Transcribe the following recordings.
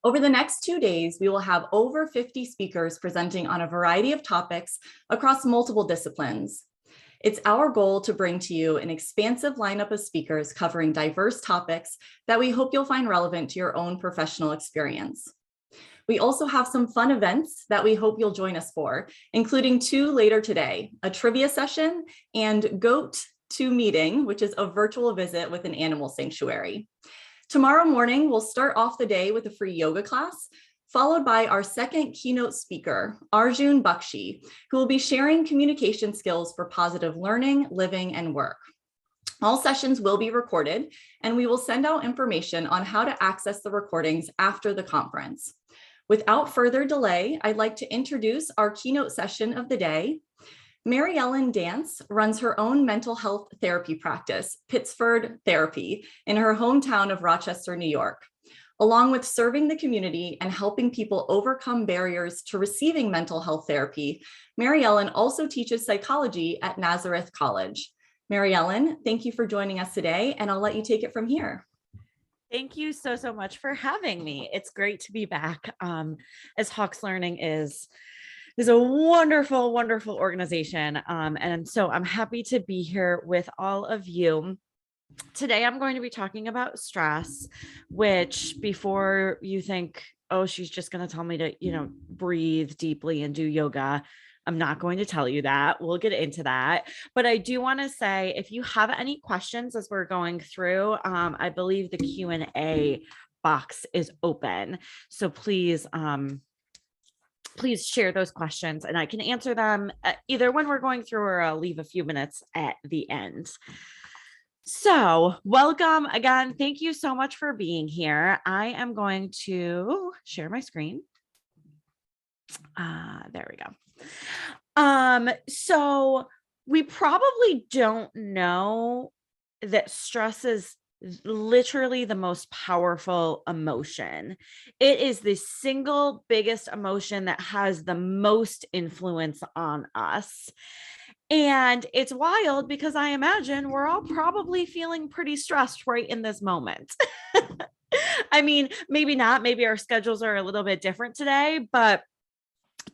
Over the next 2 days, we will have over 50 speakers presenting on a variety of topics across multiple disciplines. It's our goal to bring to you an expansive lineup of speakers covering diverse topics that we hope you'll find relevant to your own professional experience. We also have some fun events that we hope you'll join us for, including 2 later today, a trivia session and GOAT to meeting, which is a virtual visit with an animal sanctuary. Tomorrow morning, we'll start off the day with a free yoga class, followed by our second keynote speaker, Arjun Bakshi, who will be sharing communication skills for positive learning, living, and work. All sessions will be recorded, and we will send out information on how to access the recordings after the conference. Without further delay, I'd like to introduce our keynote session of the day. Mary Ellen Dance runs her own mental health therapy practice, Pittsford Therapy, in her hometown of Rochester, New York. Along with serving the community and helping people overcome barriers to receiving mental health therapy, Mary Ellen also teaches psychology at Nazareth College. Mary Ellen, thank you for joining us today, and I'll let you take it from here. Thank you so much for having me. It's great to be back. As Hawks Learning is a wonderful organization. And so I'm happy to be here with all of you. Today, I'm going to be talking about stress, which before you think, oh, she's just going to tell me to, breathe deeply and do yoga. I'm not going to tell you that. We'll get into that. But I do want to say, if you have any questions as we're going through, I believe the Q&A box is open. So please share those questions and I can answer them either when we're going through or I'll leave a few minutes at the end. So welcome again. Thank you so much for being here. I am going to share my screen. There we go. So we probably don't know that stress is literally the most powerful emotion. It is the single biggest emotion that has the most influence on us. And it's wild because I imagine we're all probably feeling pretty stressed right in this moment. I mean, maybe not, maybe our schedules are a little bit different today, but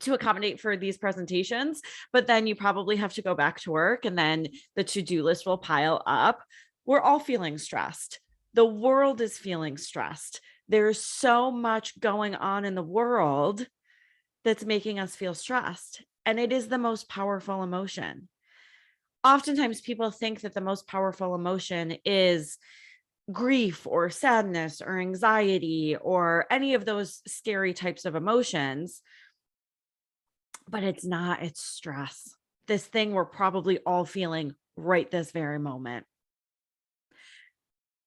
to accommodate for these presentations, but then you probably have to go back to work and then the to-do list will pile up. We're all feeling stressed. The world is feeling stressed. There's so much going on in the world that's making us feel stressed. And it is the most powerful emotion. Oftentimes people think that the most powerful emotion is grief or sadness or anxiety or any of those scary types of emotions. But it's not, it's stress. This thing we're probably all feeling right this very moment.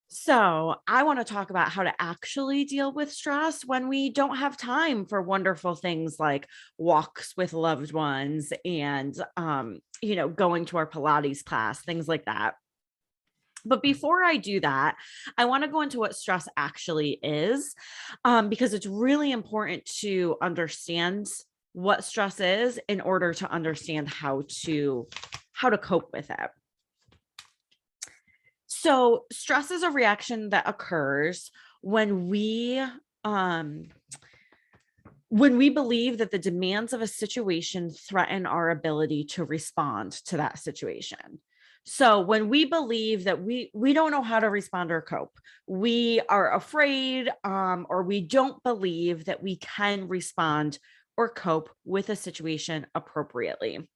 So I want to talk about how to actually deal with stress when we don't have time for wonderful things like walks with loved ones and, going to our Pilates class, things like that. But before I do that, I want to go into what stress actually is, because it's really important to understand what stress is in order to understand how to cope with it. So stress is a reaction that occurs when we believe that the demands of a situation threaten our ability to respond to that situation. So when we believe that we don't know how to respond or cope, we are afraid, or we don't believe that we can respond or cope with a situation appropriately.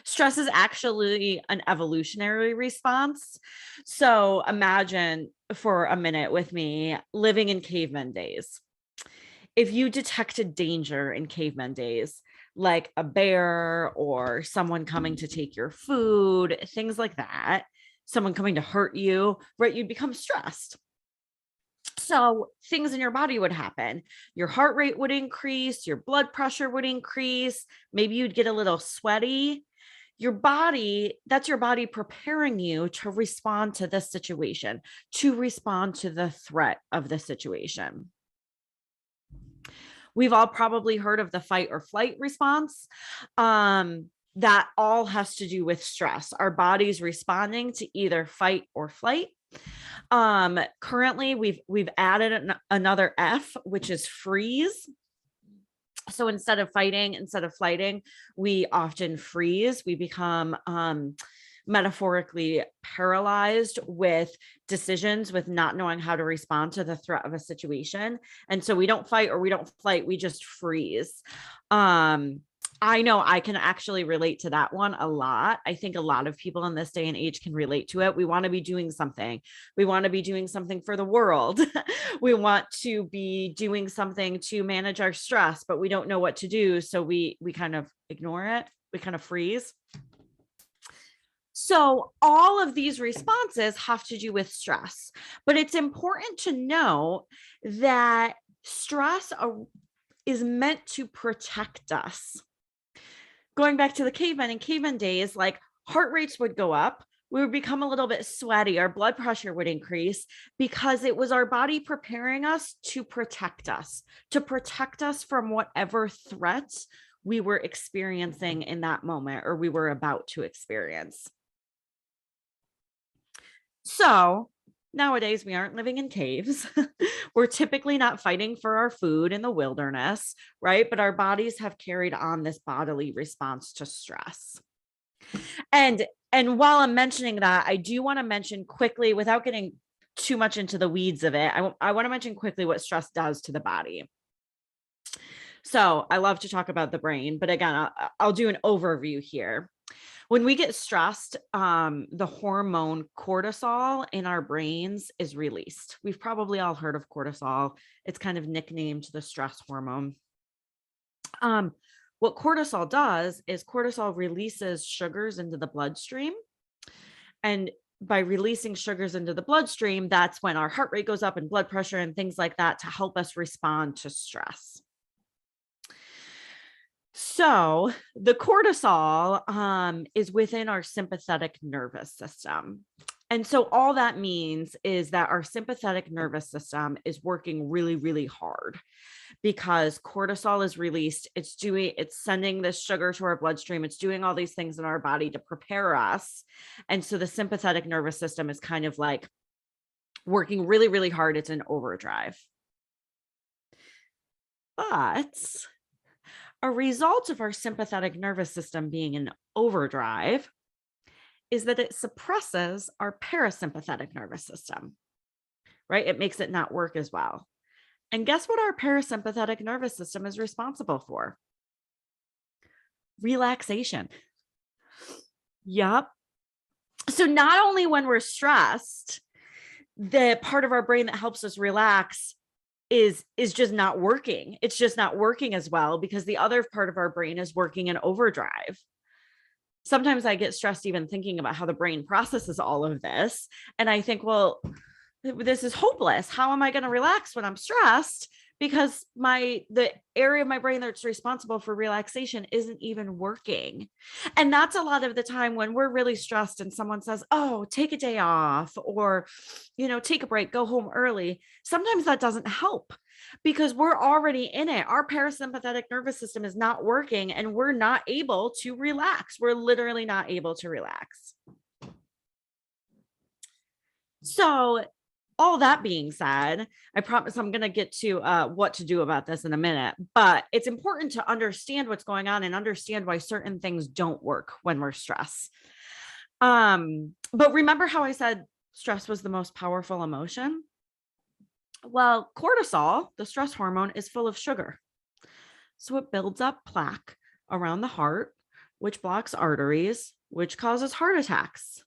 Stress is actually an evolutionary response. So imagine for a minute with me living in caveman days. If you detected danger in caveman days, like a bear or someone coming to take your food, things like that, someone coming to hurt you, right? You'd become stressed. So things in your body would happen. Your heart rate would increase, your blood pressure would increase. Maybe you'd get a little sweaty. Your body, that's your body preparing you to respond to this situation, to respond to the threat of the situation. We've all probably heard of the fight or flight response. That all has to do with stress. Our body's responding to either fight or flight. Currently we've added another F, which is freeze. So instead of flighting, we often freeze. We become metaphorically paralyzed with decisions, with not knowing how to respond to the threat of a situation. And so we don't fight or we don't flight, we just freeze. I know I can actually relate to that one a lot. I think a lot of people in this day and age can relate to it. We want to be doing something. We want to be doing something for the world. We want to be doing something to manage our stress, but we don't know what to do. So we kind of ignore it. We kind of freeze. So all of these responses have to do with stress, but it's important to know that stress is meant to protect us. Going back to the cavemen, in caveman days, like heart rates would go up. We would become a little bit sweaty. Our blood pressure would increase because it was our body preparing us to protect us from whatever threats we were experiencing in that moment or we were about to experience. So nowadays we aren't living in caves. We're typically not fighting for our food in the wilderness, right? But our bodies have carried on this bodily response to stress. And while I'm mentioning that, I do want to mention quickly, without getting too much into the weeds of it, I want to mention quickly what stress does to the body. So I love to talk about the brain, but again, I'll do an overview here. When we get stressed, the hormone cortisol in our brains is released. We've probably all heard of cortisol. It's kind of nicknamed the stress hormone. What cortisol does is cortisol releases sugars into the bloodstream. And by releasing sugars into the bloodstream, that's when our heart rate goes up and blood pressure and things like that to help us respond to stress. So the cortisol is within our sympathetic nervous system. And so all that means is that our sympathetic nervous system is working really, really hard because cortisol is released. It's sending this sugar to our bloodstream. It's doing all these things in our body to prepare us. And so the sympathetic nervous system is kind of like working really, really hard. It's in overdrive. But a result of our sympathetic nervous system being in overdrive is that it suppresses our parasympathetic nervous system, right? It makes it not work as well. And guess what our parasympathetic nervous system is responsible for? Relaxation. Yep. So not only when we're stressed, the part of our brain that helps us relax is just not working. It's just not working as well because the other part of our brain is working in overdrive. Sometimes I get stressed even thinking about how the brain processes all of this. And I think, well, this is hopeless. How am I going to relax when I'm stressed? Because the area of my brain that's responsible for relaxation isn't even working. And that's a lot of the time when we're really stressed and someone says, oh, take a day off or, take a break, go home early. Sometimes that doesn't help because we're already in it. Our parasympathetic nervous system is not working and we're not able to relax. We're literally not able to relax. So all that being said, I promise I'm going to get to what to do about this in a minute, but it's important to understand what's going on and understand why certain things don't work when we're stressed. But remember how I said stress was the most powerful emotion? Well, cortisol, the stress hormone, is full of sugar. So it builds up plaque around the heart, which blocks arteries, which causes heart attacks.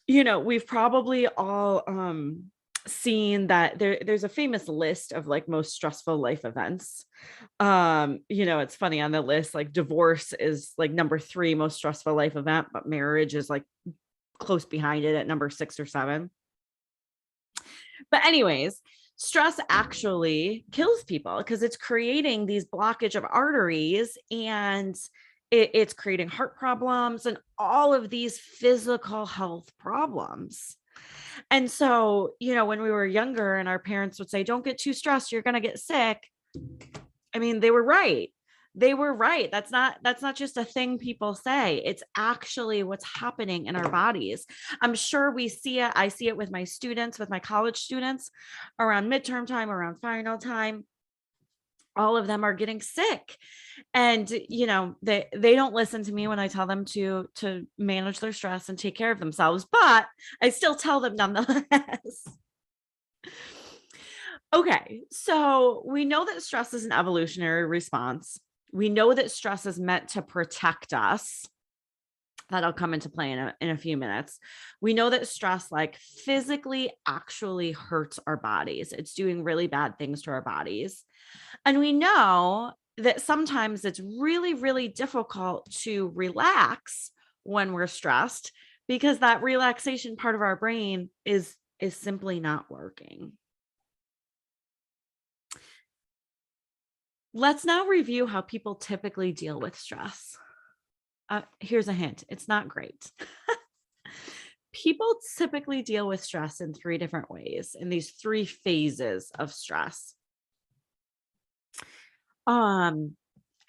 We've probably all seen that there's a famous list of like most stressful life events. It's funny on the list, like divorce is like number 3 most stressful life event, but marriage is like close behind it at number 6 or 7. But anyways, stress actually kills people because it's creating these blockage of arteries and it's creating heart problems and all of these physical health problems. And so, when we were younger and our parents would say, don't get too stressed, you're going to get sick. I mean, they were right. They were right. That's not just a thing people say. It's actually what's happening in our bodies. I'm sure we see it. I see it with my students, with my college students around midterm time, around final time. All of them are getting sick. And they don't listen to me when I tell them to manage their stress and take care of themselves, but I still tell them nonetheless. Okay, so we know that stress is an evolutionary response. We know that stress is meant to protect us. That'll come into play in a few minutes. We know that stress like physically actually hurts our bodies. It's doing really bad things to our bodies. And we know that sometimes it's really, really difficult to relax when we're stressed because that relaxation part of our brain is simply not working. Let's now review how people typically deal with stress. Here's a hint. It's not great. People typically deal with stress in 3 different ways, in these 3 phases of stress.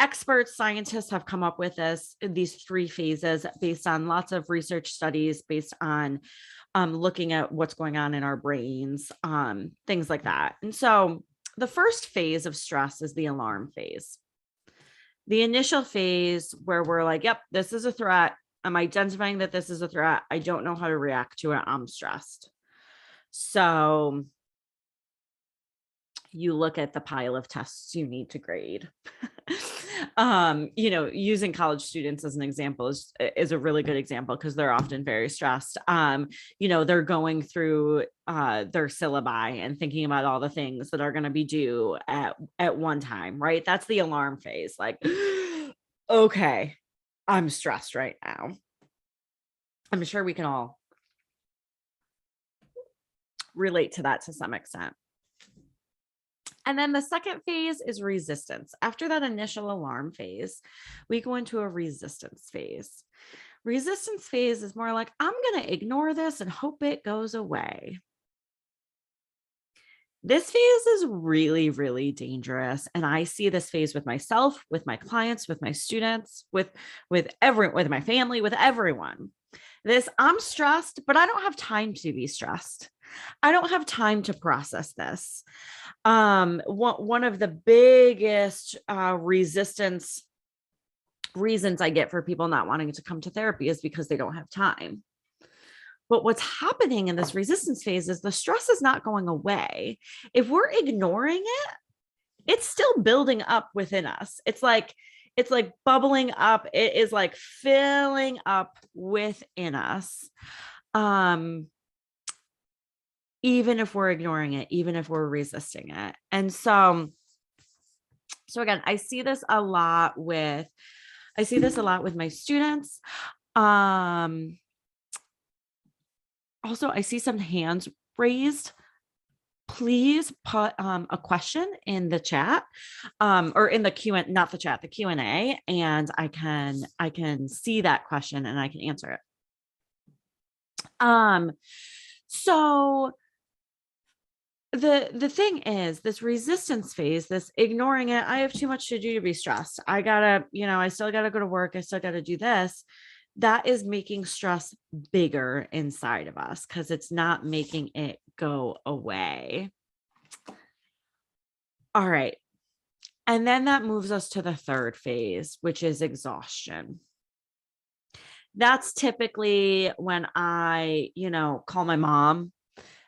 Experts, scientists have come up with these 3 phases based on lots of research studies, based on looking at what's going on in our brains, things like that. And so the first phase of stress is the alarm phase. The initial phase where we're like, yep, this is a threat. I'm identifying that this is a threat. I don't know how to react to it. I'm stressed. So you look at the pile of tests you need to grade. Using college students as an example is a really good example because they're often very stressed. They're going through their syllabi and thinking about all the things that are going to be due at one time, right? That's the alarm phase. Like, okay, I'm stressed right now. I'm sure we can all relate to that to some extent. And then the second phase is resistance. After that initial alarm phase, we go into a resistance phase. Resistance phase is more like, I'm going to ignore this and hope it goes away. This phase is really, really dangerous. And I see this phase with myself, with my clients, with my students, with my family, with everyone. I'm stressed, but I don't have time to be stressed. I don't have time to process this. One of the biggest resistance reasons I get for people not wanting to come to therapy is because they don't have time. But what's happening in this resistance phase is the stress is not going away. If we're ignoring it, it's still building up within us. It's like bubbling up. It is like filling up within us. Even if we're ignoring it, even if we're resisting it. And so again, I see this a lot with my students. Also, I see some hands raised. Please put a question in the chat, or in the Q&A, not the chat, the Q&A, and I can see that question and I can answer it. So the thing is, this resistance phase, this ignoring it, I have too much to do to be stressed. I still gotta go to work. I still gotta do this. That is making stress bigger inside of us because it's not making it go away. All right. And then that moves us to the third phase, which is exhaustion. That's typically when I, call my mom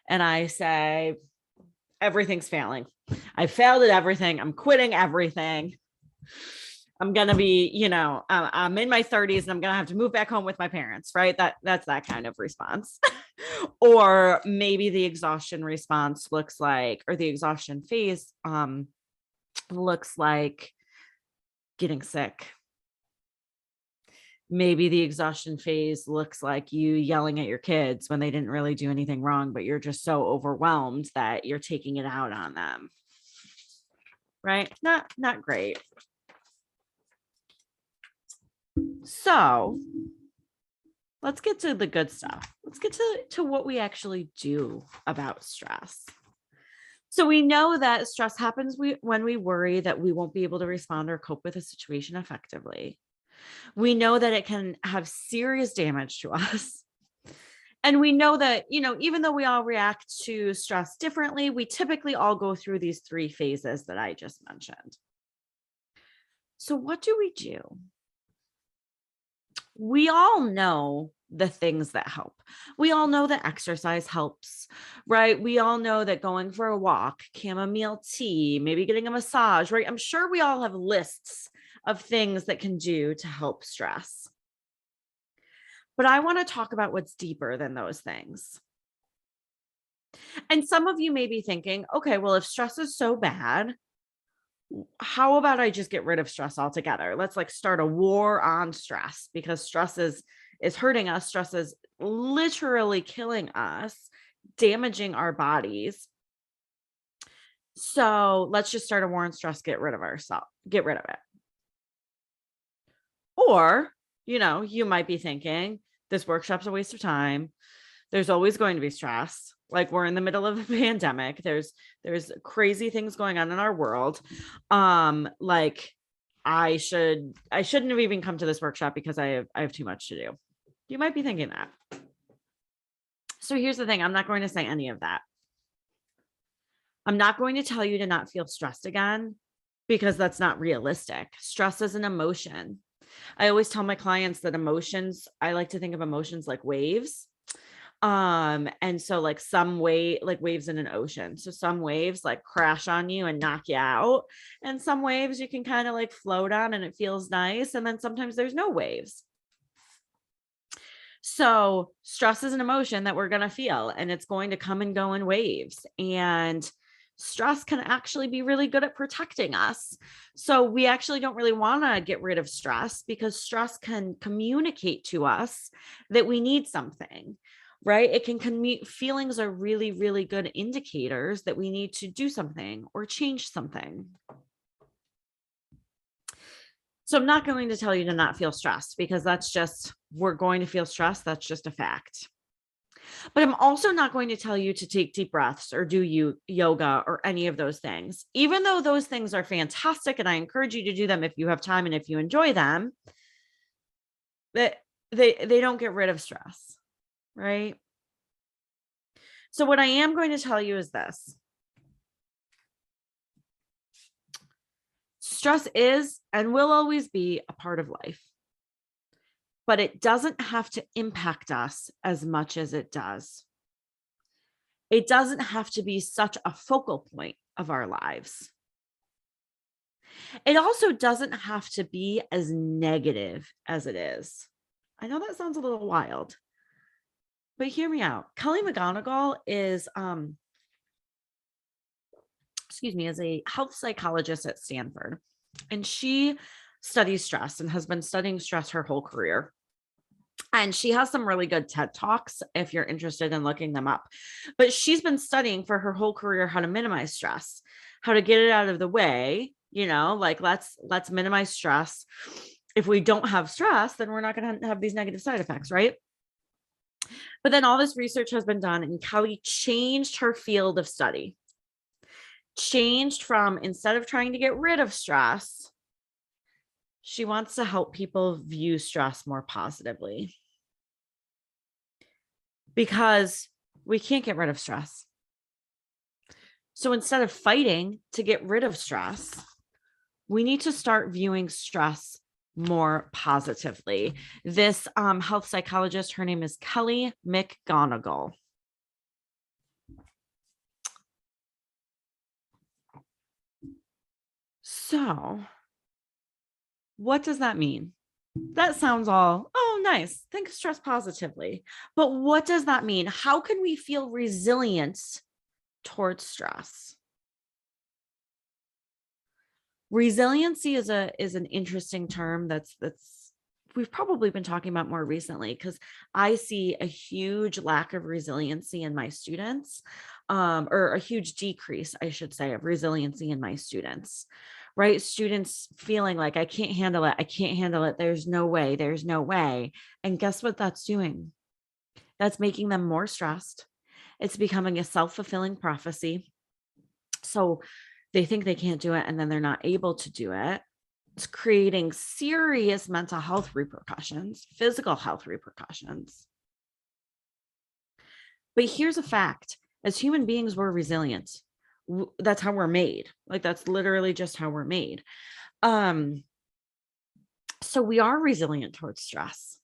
and I say, everything's failing. I failed at everything. I'm quitting everything. I'm going to be, I'm in my 30s and I'm going to have to move back home with my parents, right? That's that kind of response. Or maybe the exhaustion response looks like, or the exhaustion phase looks like getting sick. Maybe the exhaustion phase looks like you yelling at your kids when they didn't really do anything wrong, but you're just so overwhelmed that you're taking it out on them. Right? Not great. So let's get to the good stuff. Let's get to what we actually do about stress. So we know that stress happens when we worry that we won't be able to respond or cope with a situation effectively. We know that it can have serious damage to us. And we know that, even though we all react to stress differently, we typically all go through these three phases that I just mentioned. So what do we do? We all know the things that help. We all know that exercise helps, right? We all know that going for a walk, chamomile tea, maybe getting a massage, right? I'm sure we all have lists of things that can do to help stress. But I want to talk about what's deeper than those things. And some of you may be thinking, okay, well, if stress is so bad, how about I just get rid of stress altogether? Let's start a war on stress, because stress is hurting us. Stress is literally killing us, damaging our bodies. So let's just start a war on stress, get rid of it. Or, you might be thinking this workshop's a waste of time. There's always going to be stress. We're in the middle of a pandemic. There's crazy things going on in our world. I shouldn't have even come to this workshop because I have too much to do. You might be thinking that. So here's the thing. I'm not going to say any of that. I'm not going to tell you to not feel stressed again, because that's not realistic. Stress is an emotion. I always tell my clients that I like to think of emotions like waves. And so some waves in an ocean. So some waves crash on you and knock you out. And some waves you can kind of float on and it feels nice. And then sometimes there's no waves. So stress is an emotion that we're going to feel, and it's going to come and go in waves. And stress can actually be really good at protecting us. So we actually don't really want to get rid of stress, because stress can communicate to us that we need something. Right? It can feelings are really, really good indicators that we need to do something or change something. So I'm not going to tell you to not feel stressed, because we're going to feel stressed. That's just a fact. But I'm also not going to tell you to take deep breaths or do yoga or any of those things, even though those things are fantastic. And I encourage you to do them if you have time and if you enjoy them, that they don't get rid of stress. Right? So what I am going to tell you is this. Stress is and will always be a part of life, but it doesn't have to impact us as much as it does. It doesn't have to be such a focal point of our lives. It also doesn't have to be as negative as it is. I know that sounds a little wild, but hear me out. Kelly McGonigal is a health psychologist at Stanford, and she studies stress and has been studying stress her whole career. And she has some really good TED Talks if you're interested in looking them up. But she's been studying for her whole career how to minimize stress, how to get it out of the way. Let's minimize stress. If we don't have stress, then we're not going to have these negative side effects, right? But then all this research has been done, and Kelly changed her field of study. Changed from, instead of trying to get rid of stress, she wants to help people view stress more positively, because we can't get rid of stress. So instead of fighting to get rid of stress, we need to start viewing stress more positively. This health psychologist, her name is Kelly McGonigal. So what does that mean? That sounds all, oh, nice. Think of stress positively. But what does that mean? How can we feel resilient towards stress? Resiliency is an interesting term that's we've probably been talking about more recently, because I see a huge lack of resiliency in my students, or a huge decrease, I should say, of resiliency in my students. Right? Students feeling like, I can't handle it. I can't handle it. There's no way. There's no way. And guess what that's doing? That's making them more stressed. It's becoming a self-fulfilling prophecy. So they think they can't do it, and then they're not able to do it. It's creating serious mental health repercussions, physical health repercussions. But here's a fact. As human beings, we're resilient. That's how we're made. Like, that's literally just how we're made. So we are resilient towards stress.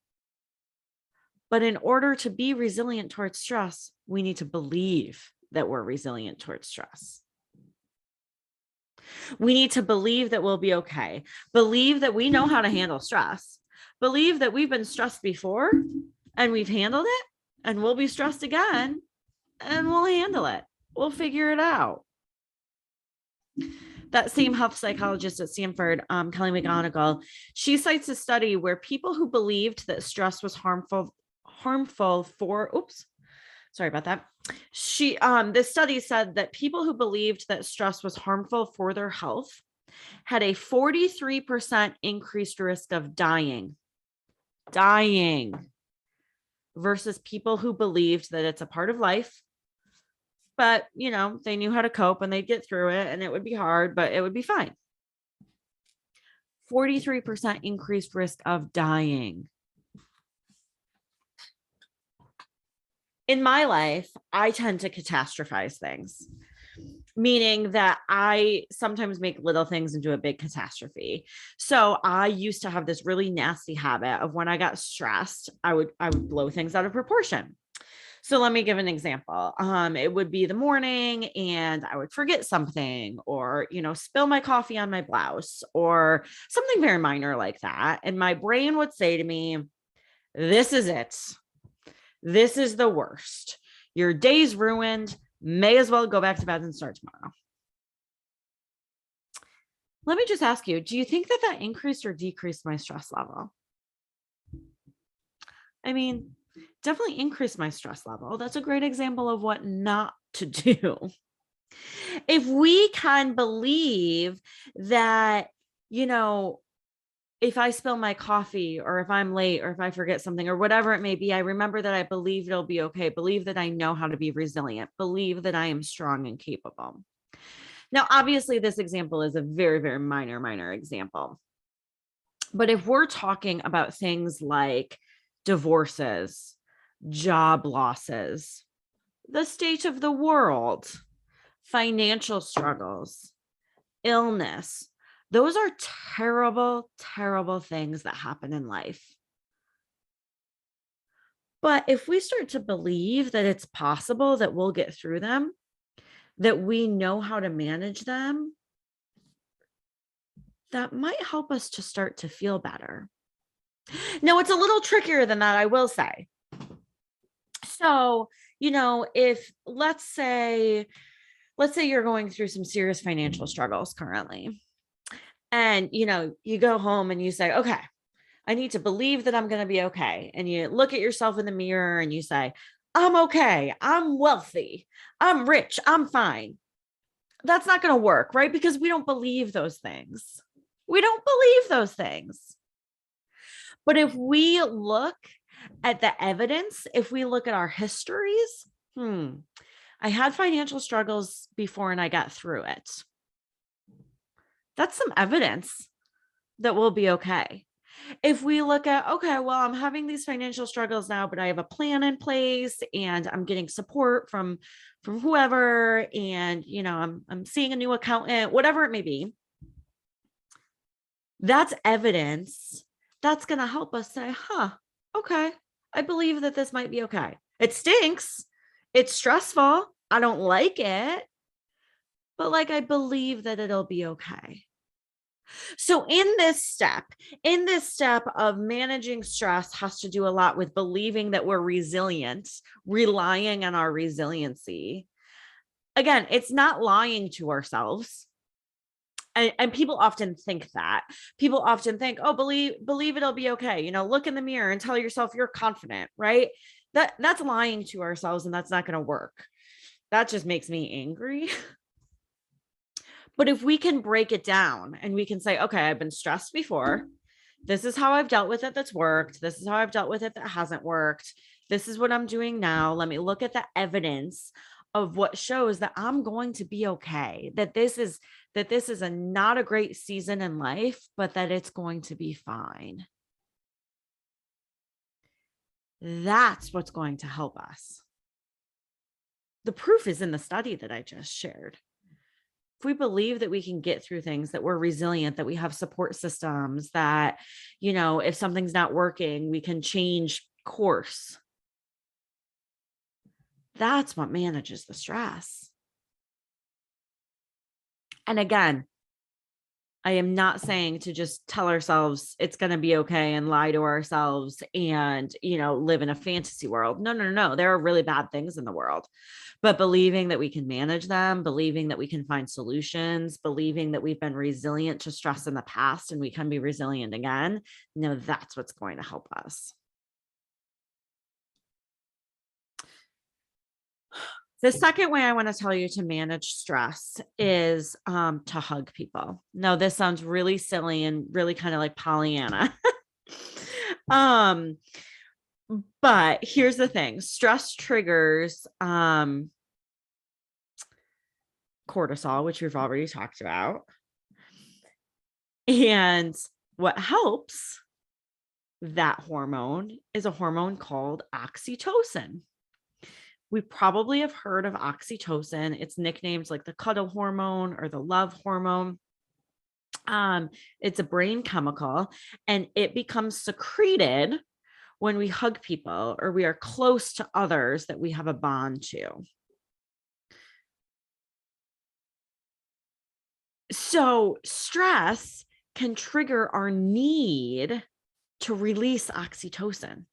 But in order to be resilient towards stress, we need to believe that we're resilient towards stress. We need to believe that we'll be okay. Believe that we know how to handle stress. Believe that we've been stressed before and we've handled it, and we'll be stressed again and we'll handle it. We'll figure it out. That same health psychologist at Stanford, Kelly McGonigal, she cites a study where people who believed that stress was harmful for, sorry about that. This study said that people who believed that stress was harmful for their health had a 43% increased risk of dying versus people who believed that it's a part of life, but they knew how to cope and they'd get through it, and it would be hard, but it would be fine. 43% increased risk of dying. In my life, I tend to catastrophize things, meaning that I sometimes make little things into a big catastrophe. So I used to have this really nasty habit of when I got stressed, I would blow things out of proportion. So let me give an example. It would be the morning and I would forget something, or, spill my coffee on my blouse, or something very minor like that. And my brain would say to me, this is it. This is the worst. Your day's ruined. May as well go back to bed and start tomorrow. Let me just ask you, do you think that increased or decreased my stress level? I mean, definitely increased my stress level. That's a great example of what not to do. If we can believe that, if I spill my coffee, or if I'm late, or if I forget something, or whatever it may be, I remember that I believe it'll be okay. Believe that I know how to be resilient. Believe that I am strong and capable. Now, obviously, this example is a very, very minor example. But if we're talking about things like divorces, job losses, the state of the world, financial struggles, illness, those are terrible, terrible things that happen in life. But if we start to believe that it's possible that we'll get through them, that we know how to manage them, that might help us to start to feel better. Now, it's a little trickier than that, I will say. So, if let's say you're going through some serious financial struggles currently, and, you go home and you say, okay, I need to believe that I'm going to be okay. And you look at yourself in the mirror and you say, I'm okay. I'm wealthy. I'm rich. I'm fine. That's not going to work, right? Because we don't believe those things. We don't believe those things. But if we look at the evidence, if we look at our histories, I had financial struggles before and I got through it. That's some evidence that we'll be okay. If we look at, okay, well, I'm having these financial struggles now, but I have a plan in place and I'm getting support from whoever, and, I'm seeing a new accountant, whatever it may be. That's evidence that's going to help us say, okay, I believe that this might be okay. It stinks. It's stressful. I don't like it, but I believe that it'll be okay. So in this step of managing stress has to do a lot with believing that we're resilient, relying on our resiliency. Again, it's not lying to ourselves. And people often think that. People often think, oh, believe it'll be okay. Look in the mirror and tell yourself you're confident, right? That's lying to ourselves, and that's not going to work. That just makes me angry. But if we can break it down and we can say, okay, I've been stressed before. This is how I've dealt with it that's worked. This is how I've dealt with it that hasn't worked. This is what I'm doing now. Let me look at the evidence of what shows that I'm going to be okay, that this is a not a great season in life, but that it's going to be fine. That's what's going to help us. The proof is in the study that I just shared. If we believe that we can get through things, that we're resilient, that we have support systems, that, if something's not working, we can change course. That's what manages the stress. And again, I am not saying to just tell ourselves it's going to be okay and lie to ourselves and, live in a fantasy world. No. There are really bad things in the world, but believing that we can manage them, believing that we can find solutions, believing that we've been resilient to stress in the past and we can be resilient again. That's what's going to help us. The second way I want to tell you to manage stress is to hug people. No, this sounds really silly and really kind of like Pollyanna. But here's the thing. Stress triggers cortisol, which we've already talked about. And what helps that hormone is a hormone called oxytocin. We probably have heard of oxytocin. It's nicknamed like the cuddle hormone or the love hormone. It's a brain chemical and it becomes secreted when we hug people or we are close to others that we have a bond to. So stress can trigger our need to release oxytocin.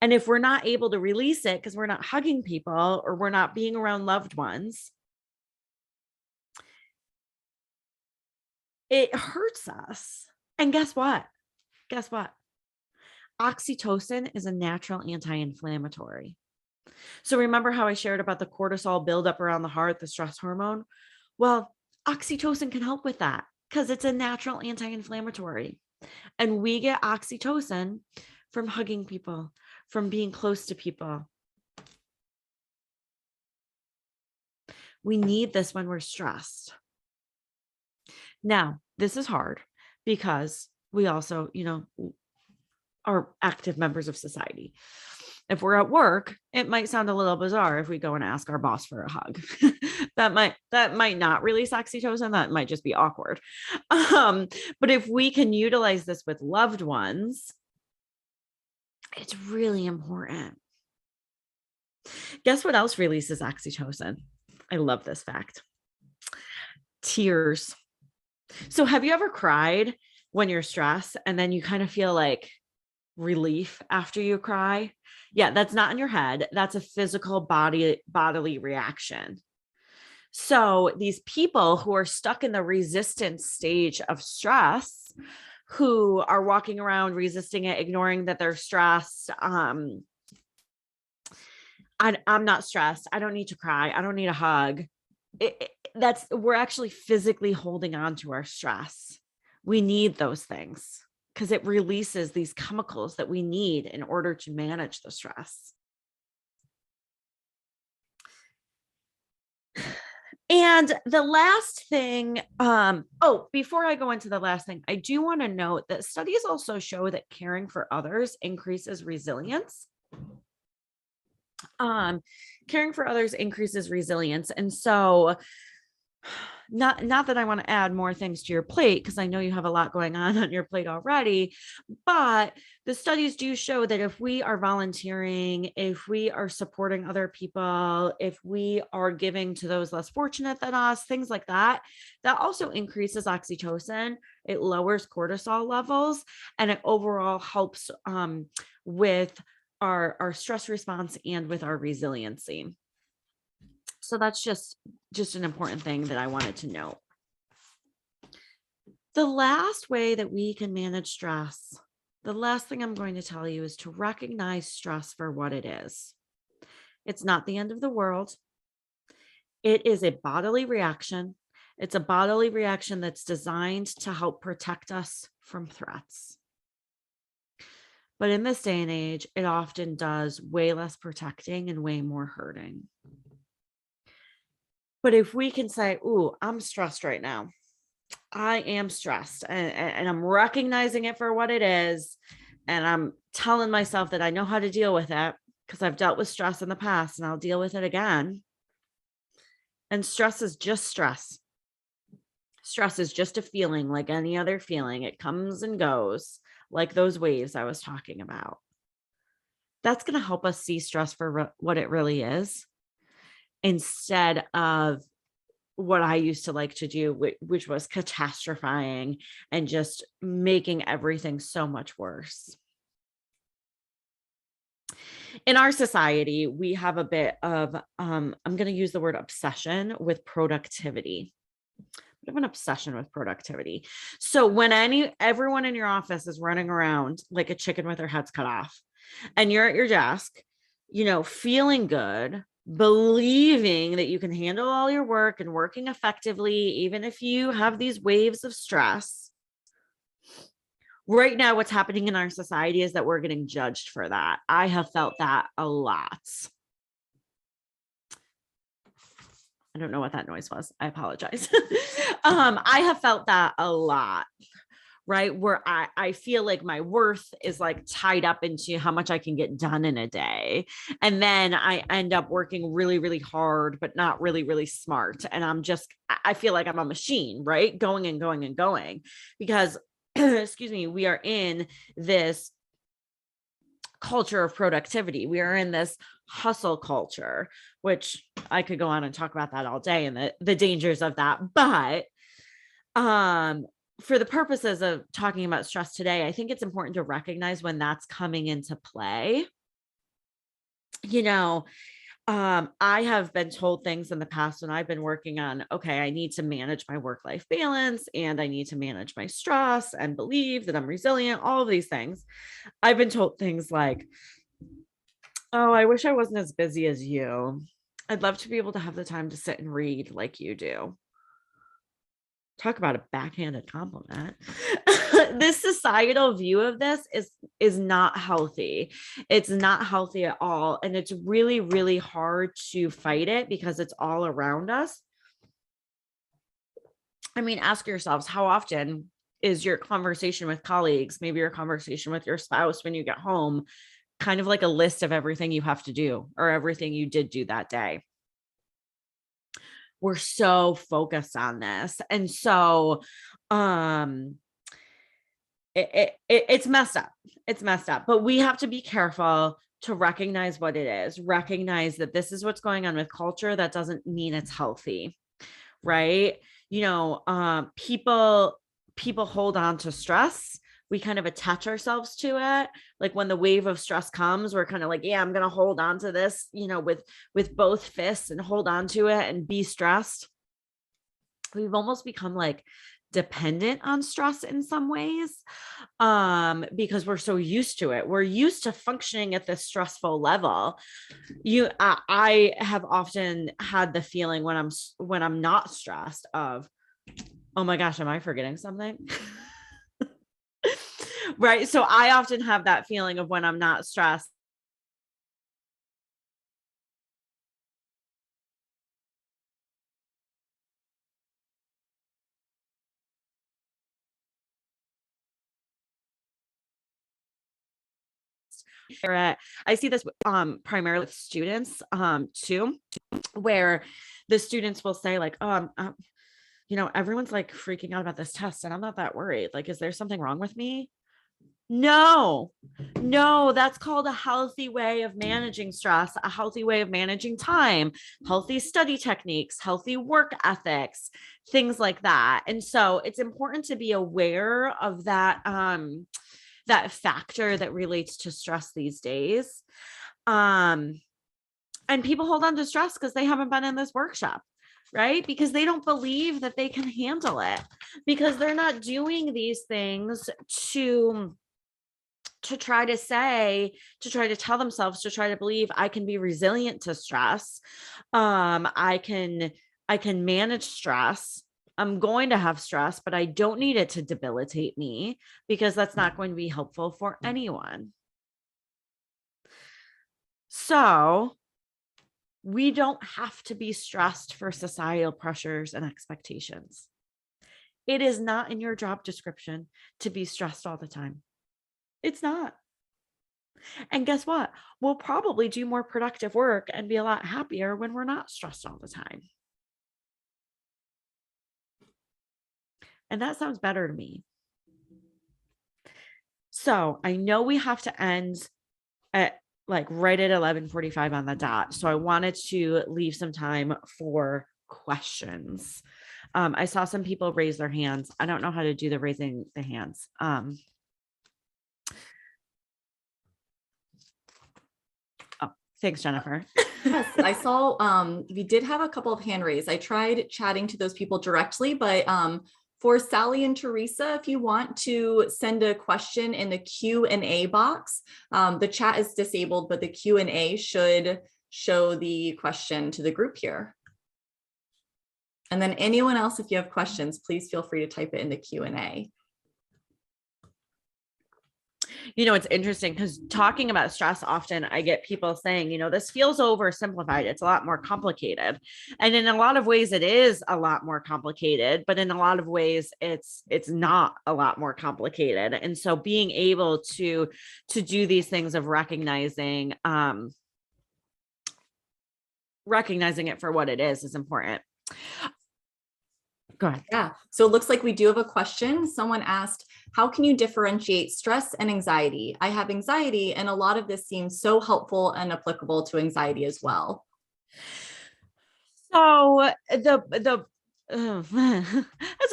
And if we're not able to release it because we're not hugging people or we're not being around loved ones, it hurts us. And guess what? Oxytocin is a natural anti-inflammatory. So remember how I shared about the cortisol buildup around the heart, the stress hormone? Well, oxytocin can help with that because it's a natural anti-inflammatory. And we get oxytocin from hugging people, from being close to people. We need this when we're stressed. Now, this is hard because we also, are active members of society. If we're at work, it might sound a little bizarre if we go and ask our boss for a hug. that might not release oxytocin. That might just be awkward. But if we can utilize this with loved ones, it's really important. Guess what else releases oxytocin? I love this fact. Tears. So have you ever cried when you're stressed and then you kind of feel like relief after you cry? Yeah, that's not in your head. That's a physical bodily reaction. So these people who are stuck in the resistance stage of stress, who are walking around resisting it, ignoring that they're stressed. I'm not stressed. I don't need to cry. I don't need a hug. We're actually physically holding on to our stress. We need those things because it releases these chemicals that we need in order to manage the stress. And the last thing, before I go into the last thing, I do want to note that studies also show that caring for others increases resilience. Caring for others increases resilience. And so not that I want to add more things to your plate, because I know you have a lot going on your plate already, but the studies do show that if we are volunteering, if we are supporting other people, if we are giving to those less fortunate than us, things like that, that also increases oxytocin. It lowers cortisol levels, and it overall helps with our stress response and with our resiliency. So that's just an important thing that I wanted to note. The last way that we can manage stress, the last thing I'm going to tell you is to recognize stress for what it is. It's not the end of the world. It is a bodily reaction. It's a bodily reaction that's designed to help protect us from threats. But in this day and age, it often does way less protecting and way more hurting. But if we can say, ooh, I'm stressed right now. I am stressed and I'm recognizing it for what it is. And I'm telling myself that I know how to deal with it because I've dealt with stress in the past and I'll deal with it again. And stress is just stress. Stress is just a feeling like any other feeling. It comes and goes like those waves I was talking about. That's going to help us see stress for what it really is instead of what I used to like to do, which was catastrophizing and just making everything so much worse. In our society, we have a bit of, I'm going to use the word obsession with productivity. I have an obsession with productivity. So when everyone in your office is running around like a chicken with their heads cut off, and you're at your desk, feeling good, believing that you can handle all your work and working effectively, even if you have these waves of stress. Right now, what's happening in our society is that we're getting judged for that. I have felt that a lot. I don't know what that noise was. I apologize. I have felt that a lot, right? Where I feel like my worth is like tied up into how much I can get done in a day. And then I end up working really, really hard, but not really, really smart. And I feel like I'm a machine, right? Going and going and going because, excuse me, we are in this culture of productivity. We are in this hustle culture, which I could go on and talk about that all day and the dangers of that. But for the purposes of talking about stress today, I think it's important to recognize when that's coming into play. I have been told things in the past when I've been working on, okay, I need to manage my work-life balance and I need to manage my stress and believe that I'm resilient, all of these things. I've been told things like, oh, I wish I wasn't as busy as you. I'd love to be able to have the time to sit and read like you do. Talk about a backhanded compliment. This societal view of this is not healthy. It's not healthy at all. And it's really, really hard to fight it because it's all around us. I mean, ask yourselves, how often is your conversation with colleagues, maybe your conversation with your spouse when you get home, kind of like a list of everything you have to do or everything you did do that day? We're so focused on this. And so it's messed up. It's messed up, but we have to be careful to recognize what it is, recognize that this is what's going on with culture. That doesn't mean it's healthy, right? People hold on to stress. We kind of attach ourselves to it. Like when the wave of stress comes, we're kind of like, yeah, I'm going to hold on to this, with both fists and hold on to it and be stressed. We've almost become like dependent on stress in some ways, because we're so used to it. We're used to functioning at this stressful level. I have often had the feeling when I'm not stressed of, oh my gosh, am I forgetting something? Right. So I often have that feeling of when I'm not stressed. I see this primarily with students too, where the students will say like, oh, everyone's like freaking out about this test and I'm not that worried. Like, is there something wrong with me? No, that's called a healthy way of managing stress, a healthy way of managing time, healthy study techniques, healthy work ethics, things like that. And so it's important to be aware of that, that factor that relates to stress these days. And people hold on to stress because they haven't been in this workshop, right? Because they don't believe that they can handle it, because they're not doing these things to try to tell themselves, to try to believe I can be resilient to stress. I can manage stress. I'm going to have stress, but I don't need it to debilitate me, because that's not going to be helpful for anyone. So We don't have to be stressed for societal pressures and expectations. It is not in your job description to be stressed all the time. It's not. And guess what? We'll probably do more productive work and be a lot happier when we're not stressed all the time. And that sounds better to me. So I know we have to end at like right at 11:45 on the dot. So I wanted to leave some time for questions. I saw some people raise their hands. I don't know how to do the raising the hands. Thanks, Jennifer. Yes, I saw we did have a couple of hand raised. I tried chatting to those people directly, but for Sally and Teresa, if you want to send a question in the Q&A box, the chat is disabled, but the Q&A should show the question to the group here. And then anyone else, if you have questions, please feel free to type it in the Q&A. You know, it's interesting because talking about stress, often I get people saying, you know, this feels oversimplified. It's a lot more complicated. And in a lot of ways, it is a lot more complicated, but in a lot of ways, it's not a lot more complicated. And so being able to do these things of recognizing it for what it is important. Go ahead. Yeah. So it looks like we do have a question. Someone asked, how can you differentiate stress and anxiety? I have anxiety, and a lot of this seems so helpful and applicable to anxiety as well. So that's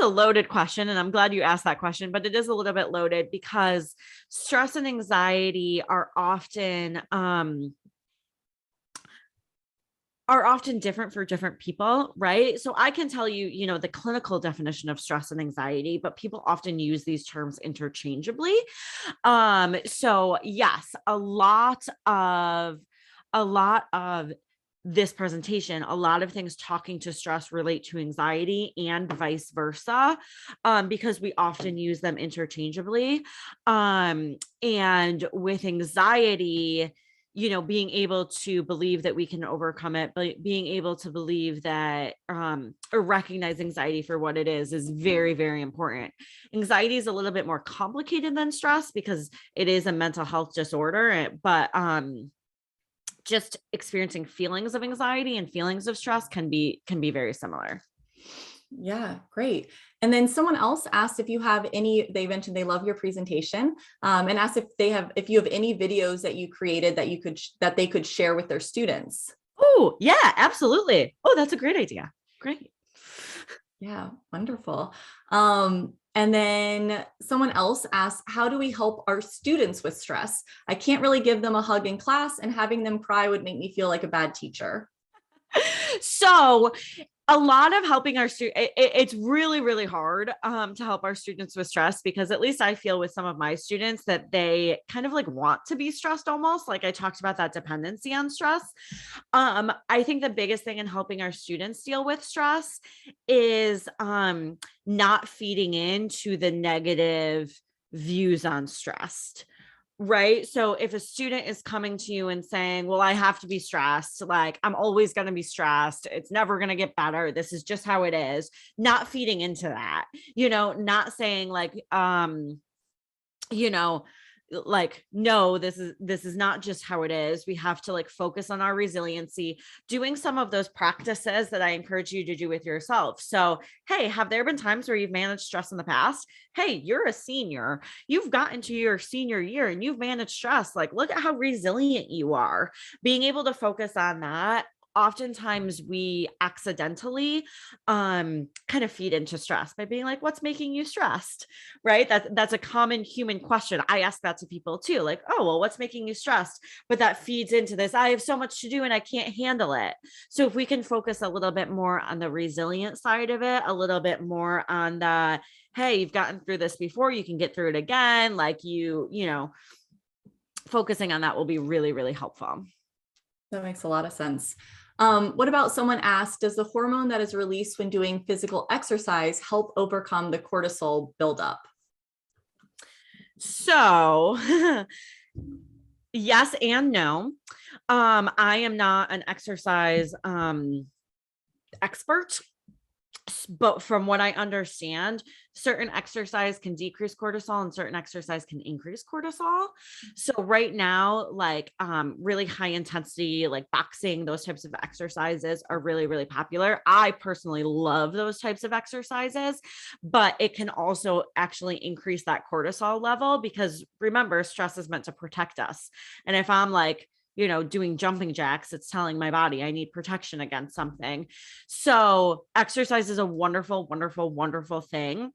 a loaded question, and I'm glad you asked that question, but it is a little bit loaded because stress and anxiety are often different for different people, right? So I can tell you, you know, the clinical definition of stress and anxiety, but people often use these terms interchangeably. So yes, a lot of this presentation, a lot of things talking to stress relate to anxiety and vice versa, because we often use them interchangeably. And with anxiety, you know, being able to believe that we can overcome it, but being able to believe that, or recognize anxiety for what it is very, very important. Anxiety is a little bit more complicated than stress because it is a mental health disorder, but just experiencing feelings of anxiety and feelings of stress can be very similar. Yeah, great. And then someone else asked if you have any, they mentioned they love your presentation, and asked if you have any videos that you created that they could share with their students. Oh, yeah, absolutely. Oh, that's a great idea. Great. Yeah, wonderful. And then someone else asked, how do we help our students with stress? I can't really give them a hug in class, and having them cry would make me feel like a bad teacher. So a lot of helping our students, it's really, really hard to help our students with stress, because at least I feel with some of my students that they kind of like want to be stressed, almost like I talked about that dependency on stress. I think the biggest thing in helping our students deal with stress is not feeding into the negative views on stress. Right. So if a student is coming to you and saying, well, I have to be stressed, like I'm always going to be stressed, it's never going to get better, this is just how it is, not feeding into that, you know, not saying like, you know, like, no, this is not just how it is. We have to like focus on our resiliency, doing some of those practices that I encourage you to do with yourself. So, hey, have there been times where you've managed stress in the past? Hey, you're a senior, you've gotten to your senior year and you've managed stress. Like, look at how resilient you are. Being able to focus on that. Oftentimes we accidentally kind of feed into stress by being like, what's making you stressed? Right? That's a common human question. I ask that to people too. Like, oh, well, what's making you stressed? But that feeds into this, I have so much to do and I can't handle it. So if we can focus a little bit more on the resilient side of it, a little bit more on the, hey, you've gotten through this before, you can get through it again. Like you know, focusing on that will be really, really helpful. That makes a lot of sense. What about, someone asked, does the hormone that is released when doing physical exercise help overcome the cortisol buildup? So Yes and no. I am not an exercise expert, but from what I understand, certain exercise can decrease cortisol and certain exercise can increase cortisol. So right now, like really high intensity, like boxing, those types of exercises are really, really popular. I personally love those types of exercises, but it can also actually increase that cortisol level because remember, stress is meant to protect us. And if I'm like, doing jumping jacks, it's telling my body I need protection against something. So exercise is a wonderful, wonderful, wonderful thing.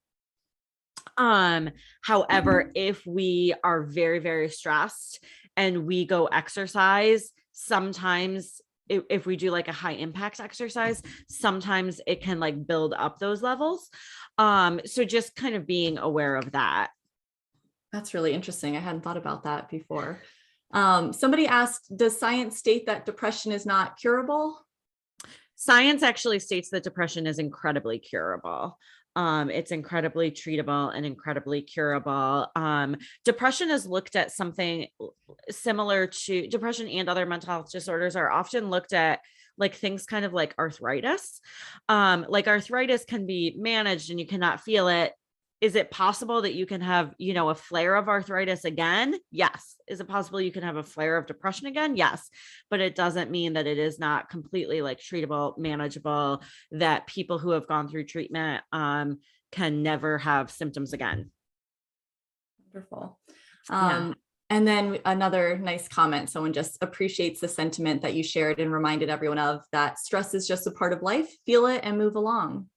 However, if we are very, very stressed and we go exercise, sometimes if we do like a high impact exercise, sometimes it can like build up those levels. So just kind of being aware of that. That's really interesting. I hadn't thought about that before. Somebody asked, does science state that depression is not curable? Science actually states that depression is incredibly curable. It's incredibly treatable and incredibly curable. Depression is looked at something similar to depression and other mental health disorders are often looked at like things kind of like arthritis. Like arthritis can be managed and you cannot feel it. Is it possible that you can have, a flare of arthritis again? Yes. Is it possible you can have a flare of depression again? Yes. But it doesn't mean that it is not completely like treatable, manageable, that people who have gone through treatment can never have symptoms again. Wonderful. Yeah. And then another nice comment. Someone just appreciates the sentiment that you shared and reminded everyone of that stress is just a part of life. Feel it and move along.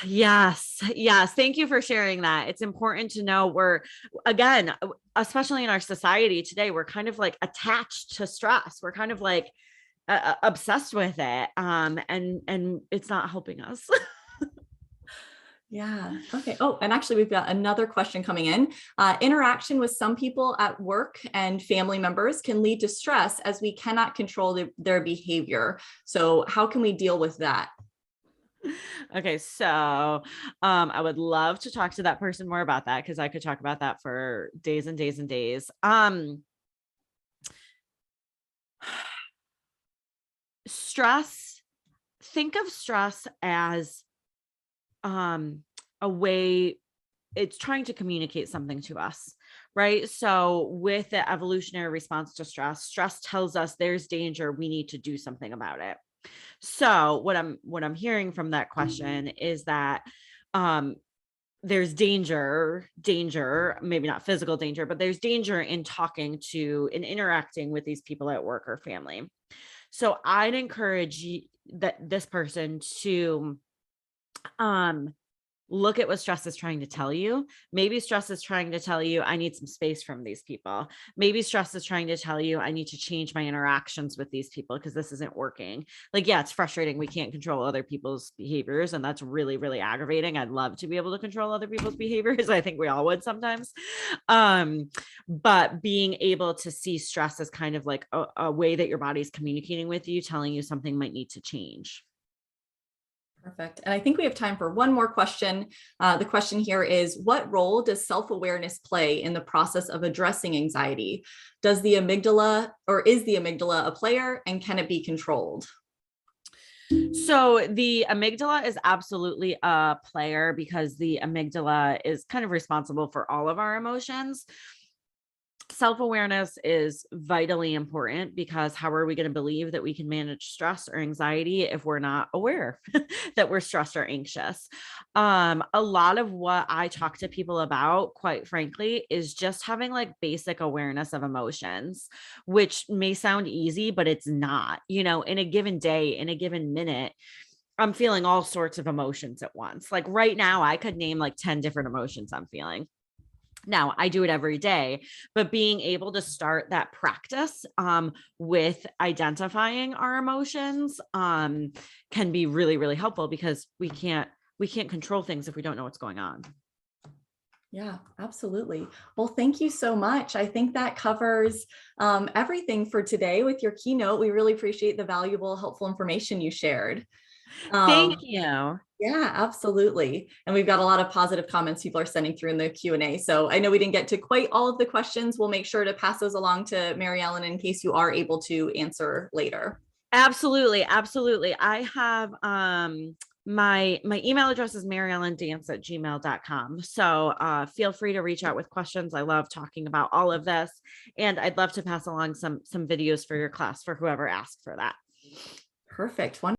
Yes. Yes. Thank you for sharing that. It's important to know again, especially in our society today, we're kind of like attached to stress. We're kind of like obsessed with it. And it's not helping us. Yeah. Okay. Oh, and actually we've got another question coming in. Interaction with some people at work and family members can lead to stress as we cannot control their behavior. So how can we deal with that? Okay, so I would love to talk to that person more about that because I could talk about that for days and days and days. Stress, think of stress as a way it's trying to communicate something to us, right? So with the evolutionary response to stress, stress tells us there's danger, we need to do something about it. So what I'm hearing from that question is that there's danger, maybe not physical danger, but there's danger in talking to and interacting with these people at work or family. So I'd encourage that this person to look at what stress is trying to tell you. Maybe stress is trying to tell you, I need some space from these people. Maybe stress is trying to tell you, I need to change my interactions with these people because this isn't working. Like, yeah, it's frustrating. We can't control other people's behaviors. And that's really, really aggravating. I'd love to be able to control other people's behaviors. I think we all would sometimes. But being able to see stress as kind of like a way that your body's communicating with you, telling you something might need to change. Perfect. And I think we have time for one more question. The question here is, what role does self-awareness play in the process of addressing anxiety? Is the amygdala a player, and can it be controlled? So the amygdala is absolutely a player because the amygdala is kind of responsible for all of our emotions. Self-awareness is vitally important because how are we going to believe that we can manage stress or anxiety if we're not aware that we're stressed or anxious? A lot of what I talk to people about, quite frankly, is just having like basic awareness of emotions, which may sound easy, but it's not. In a given day, in a given minute, I'm feeling all sorts of emotions at once. Like right now, I could name like 10 different emotions I'm feeling. Now, I do it every day, but being able to start that practice with identifying our emotions can be really, really helpful because we can't control things if we don't know what's going on. Yeah, absolutely. Well, thank you so much. I think that covers everything for today with your keynote. We really appreciate the valuable, helpful information you shared. Thank Um, you. yeah, absolutely. And we've got a lot of positive comments people are sending through in the Q&A. So I know we didn't get to quite all of the questions. We'll make sure to pass those along to Mary Ellen in case you are able to answer later. Absolutely, absolutely. I have my email address is maryellendance@gmail.com. So feel free to reach out with questions. I love talking about all of this, and I'd love to pass along some videos for your class for whoever asked for that. Perfect.